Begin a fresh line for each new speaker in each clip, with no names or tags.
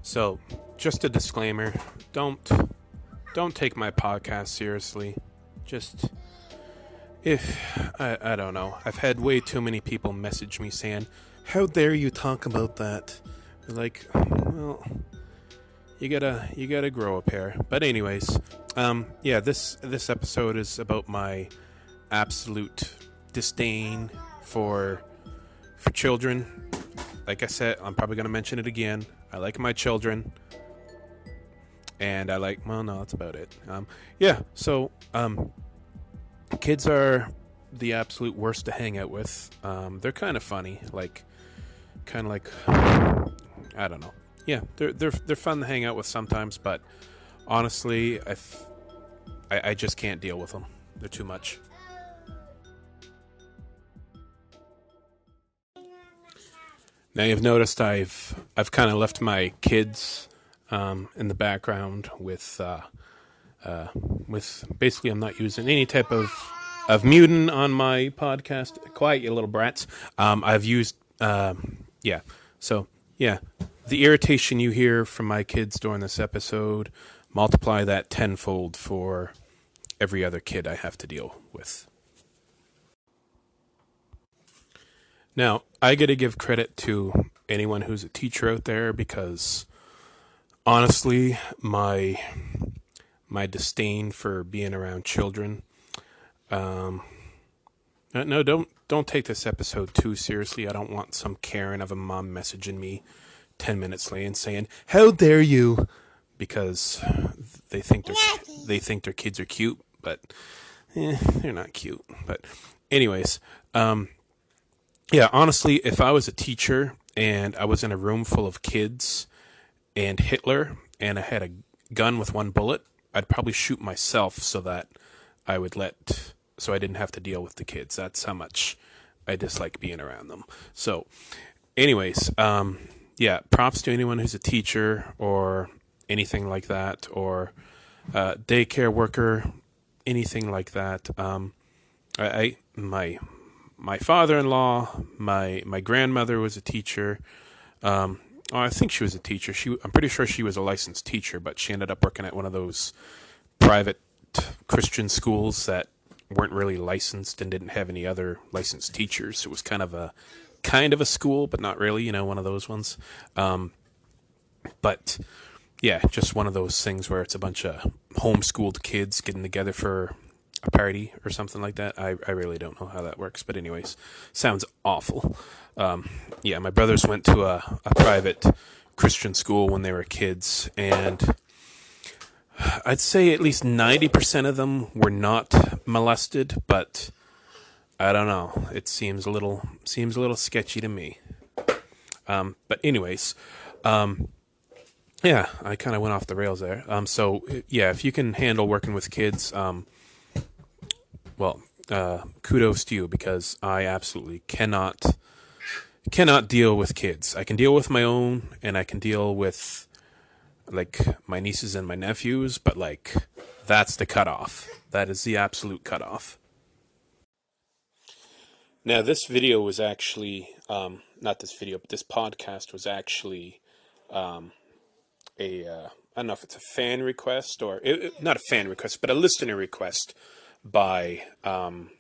So, just a disclaimer, don't take my podcast seriously. Just if I don't know. I've had way too many people message me saying, "How dare you talk about that?" Like, well, you gotta grow a pair. But anyways, yeah, this episode is about my absolute disdain for children. Like I said, I'm probably gonna mention it again. I like my children, and well, no, that's about it. Yeah, so kids are the absolute worst to hang out with. They're kind of funny, kind of like, I don't know. Yeah, they're fun to hang out with sometimes, but honestly, I just can't deal with them. They're too much. Now you've noticed I've kind of left my kids in the background with basically I'm not using any type of muting on my podcast. Quiet, you little brats. I've used yeah. So yeah, the irritation you hear from my kids during this episode, multiply that tenfold for every other kid I have to deal with. Now, I got to give credit to anyone who's a teacher out there because honestly, my disdain for being around children. No, don't take this episode too seriously. I don't want some Karen of a mom messaging me 10 minutes late and saying, "How dare you?" because they think their kids are cute, but they're not cute. But anyways, yeah, honestly, if I was a teacher and I was in a room full of kids and Hitler and I had a gun with one bullet, I'd probably shoot myself so that I didn't have to deal with the kids. That's how much I dislike being around them. So, anyways, yeah, props to anyone who's a teacher or anything like that, or daycare worker, anything like that. My father-in-law, my grandmother was a teacher. I think she was a teacher. I'm pretty sure she was a licensed teacher, but she ended up working at one of those private Christian schools that weren't really licensed and didn't have any other licensed teachers. It was kind of a school, but not really. One of those ones. But yeah, just one of those things where it's a bunch of homeschooled kids getting together for a party or something like that. I really don't know how that works, but anyways, sounds awful. Yeah, my brothers went to a private Christian school when they were kids, and I'd say at least 90% of them were not molested, but I don't know. It seems a little sketchy to me. But anyways, yeah, I kind of went off the rails there. So yeah, if you can handle working with kids, well, kudos to you, because I absolutely cannot deal with kids. I can deal with my own, and I can deal with my nieces and my nephews, but that's the cutoff. That is the absolute cutoff. Now, this video was actually not this video, but this podcast was actually I don't know if it's a fan request or not a fan request, but a listener request by one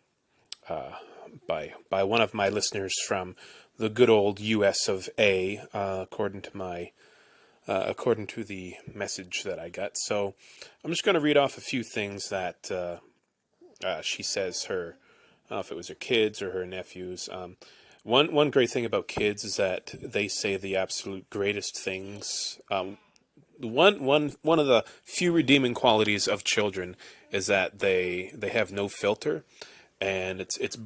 of my listeners from the good old U.S. of A. According to the message that I got. So I'm just going to read off a few things that she says I don't know if it was her kids or her nephews. One great thing about kids is that they say the absolute greatest things. One of the few redeeming qualities of children is that they have no filter, and it's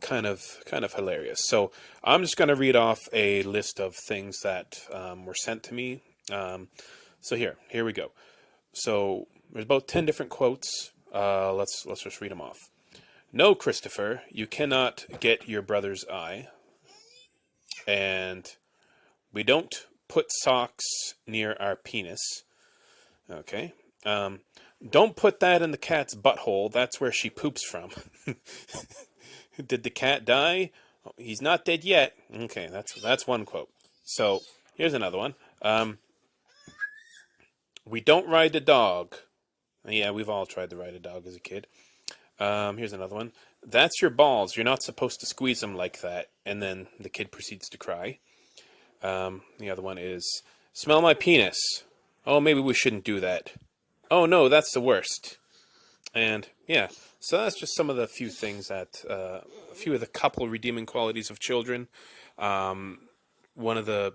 kind of hilarious. So I'm just going to read off a list of things that were sent to me. So here we go. So there's about 10 different quotes. Let's just read them off. "No, Christopher, you cannot get your brother's eye." And "We don't put socks near our penis." Okay. "Don't put that in the cat's butthole. That's where she poops from." "Did the cat die?" "Oh, he's not dead yet." Okay, that's one quote. So here's another one. We don't ride the dog. Yeah, we've all tried to ride a dog as a kid. Here's another one. That's your balls. You're not supposed to squeeze them like that. And then the kid proceeds to cry. The other one is, smell my penis. Oh, maybe we shouldn't do that. Oh, no, that's the worst. And yeah, so that's just some of the few things that, a few of the couple redeeming qualities of children. One of the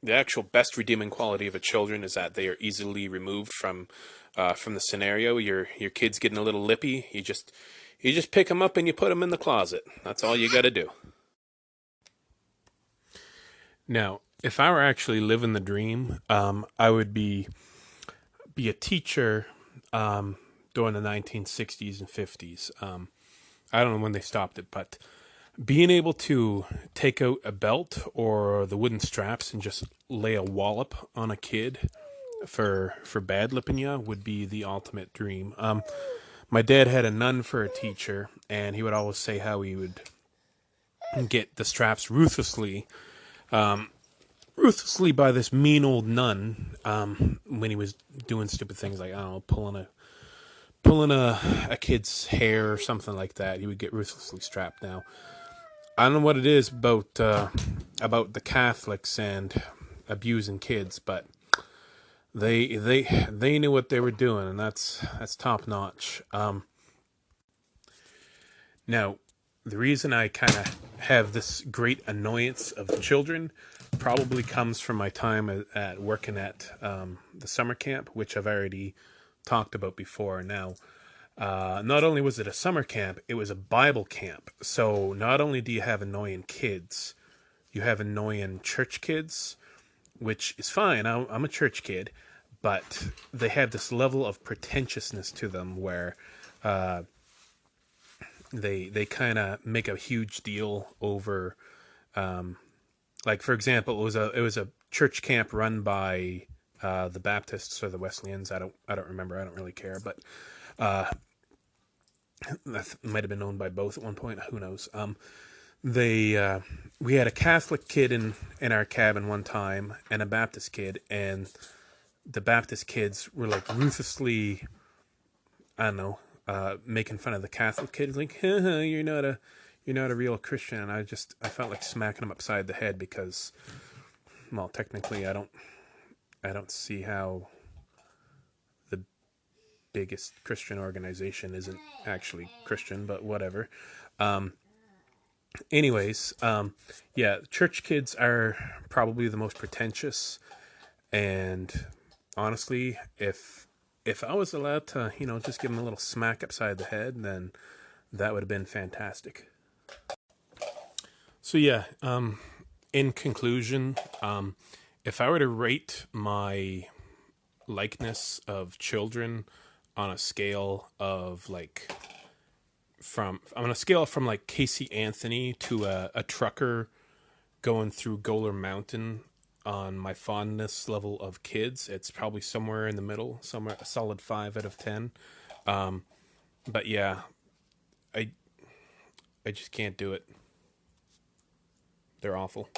actual best redeeming quality of a children is that they are easily removed from the scenario. Your kid's getting a little lippy. You just pick them up and you put them in the closet. That's all you got to do. Now, if I were actually living the dream, I would be a teacher during the 1960s and 50s. I don't know when they stopped it, but being able to take out a belt or the wooden straps and just lay a wallop on a kid for bad lipping you would be the ultimate dream. My dad had a nun for a teacher, and he would always say how he would get the straps ruthlessly by this mean old nun when he was doing stupid things like, I don't know, pulling a kid's hair or something like that. He would get ruthlessly strapped. Now, I don't know what it is about the Catholics and abusing kids, but they knew what they were doing, and that's top notch. Now, the reason I kind of have this great annoyance of children probably comes from my time at working at the summer camp, which I've already talked about before. Now, not only was it a summer camp, it was a Bible camp. So not only do you have annoying kids, you have annoying church kids, which is fine. I'm a church kid, but they have this level of pretentiousness to them where they kind of make a huge deal over, like for example, it was a church camp run by the Baptists or the Wesleyans. I don't remember. I don't really care, but that might have been owned by both at one point. Who knows? We had a Catholic kid in our cabin one time and a Baptist kid, and the Baptist kids were like ruthlessly, I don't know, making fun of the Catholic kid. Like, you're not a real Christian. And I felt like smacking him upside the head because, well, technically I don't see how the biggest Christian organization isn't actually Christian, but whatever. Anyways, yeah, church kids are probably the most pretentious, and honestly, if I was allowed to, just give them a little smack upside the head, then that would have been fantastic. So yeah, in conclusion, if I were to rate my likeness of children on a scale of like from like Casey Anthony to a trucker going through Goler Mountain on my fondness level of kids, it's probably somewhere in the middle, somewhere a solid 5 out of 10. But yeah, I just can't do it. They're awful.